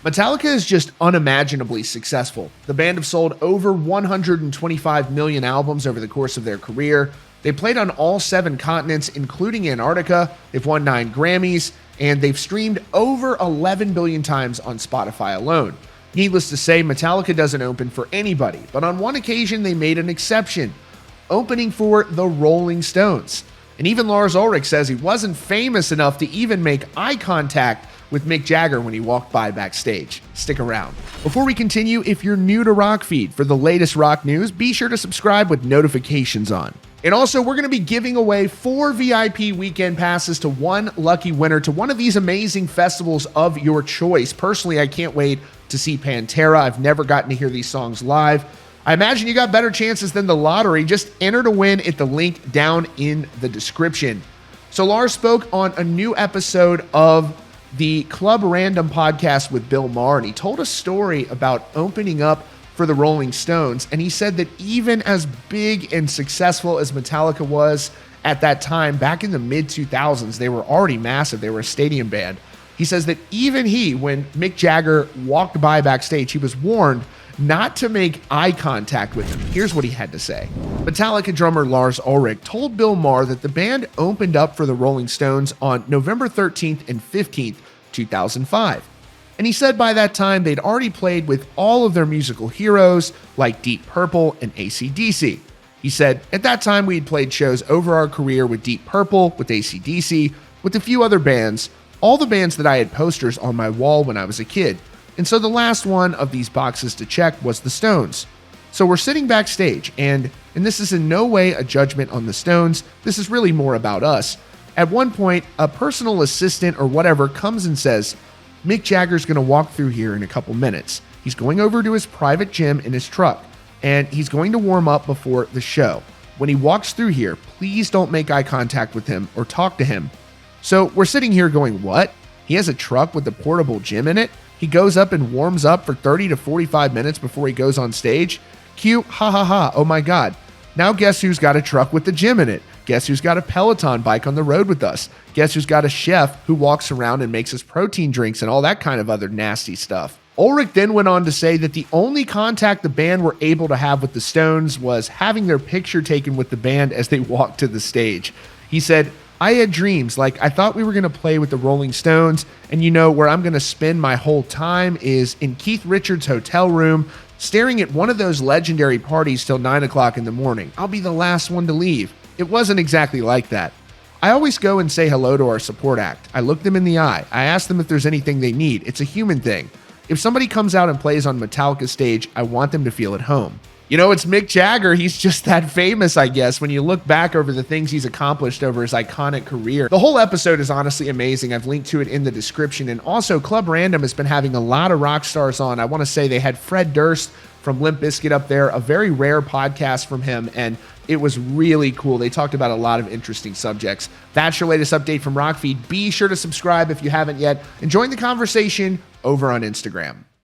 Metallica is just unimaginably successful. The band have sold over 125 million albums over the course of their career. They played on all 7 continents, including Antarctica. They've won 9 Grammys, and they've streamed over 11 billion times on Spotify alone. Needless to say, Metallica doesn't open for anybody, but on one occasion they made an exception, opening for the Rolling Stones. And even Lars Ulrich says he wasn't famous enough to even make eye contact with Mick Jagger when he walked by backstage. Stick around. Before we continue, if you're new to Rockfeed, for the latest rock news, be sure to subscribe with notifications on. And also, we're going to be giving away 4 VIP weekend passes to one lucky winner to one of these amazing festivals of your choice. Personally, I can't wait to see Pantera. I've never gotten to hear these songs live. I imagine you got better chances than the lottery. Just enter to win at the link down in the description. So Lars spoke on a new episode of the Club Random podcast with Bill Maher, and he told a story about opening up for the Rolling Stones. And he said that even as big and successful as Metallica was at that time, back in the mid-2000s, they were already massive. They were a stadium band. He says that even he, when Mick Jagger walked by backstage, he was warned not to make eye contact with him. Here's what he had to say. Metallica drummer Lars Ulrich told Bill Maher that the band opened up for the Rolling Stones on November 13th and 15th, 2005. And he said by that time they'd already played with all of their musical heroes like Deep Purple and AC/DC. He said, at that time we had played shows over our career with Deep Purple, with AC/DC, with a few other bands, all the bands that I had posters on my wall when I was a kid. And so the last one of these boxes to check was the Stones. So we're sitting backstage, and this is in no way a judgment on the Stones. This is really more about us. At one point, a personal assistant or whatever comes and says, Mick Jagger's going to walk through here in a couple minutes. He's going over to his private gym in his truck, and he's going to warm up before the show. When he walks through here, please don't make eye contact with him or talk to him. So we're sitting here going, what? He has a truck with a portable gym in it? He goes up and warms up for 30 to 45 minutes before he goes on stage? Cute, ha ha ha, oh my god. Now guess who's got a truck with the gym in it? Guess who's got a Peloton bike on the road with us? Guess who's got a chef who walks around and makes us protein drinks and all that kind of other nasty stuff? Ulrich then went on to say that the only contact the band were able to have with the Stones was having their picture taken with the band as they walked to the stage. He said, I had dreams, like I thought we were going to play with the Rolling Stones, and you know where I'm going to spend my whole time is in Keith Richards' hotel room, staring at one of those legendary parties till 9 o'clock in the morning. I'll be the last one to leave. It wasn't exactly like that. I always go and say hello to our support act. I look them in the eye. I ask them if there's anything they need. It's a human thing. If somebody comes out and plays on Metallica's stage, I want them to feel at home. You know, it's Mick Jagger. He's just that famous, I guess, when you look back over the things he's accomplished over his iconic career. The whole episode is honestly amazing. I've linked to it in the description. And also, Club Random has been having a lot of rock stars on. I want to say they had Fred Durst from Limp Bizkit up there, a very rare podcast from him, and it was really cool. They talked about a lot of interesting subjects. That's your latest update from Rockfeed. Be sure to subscribe if you haven't yet, and join the conversation over on Instagram.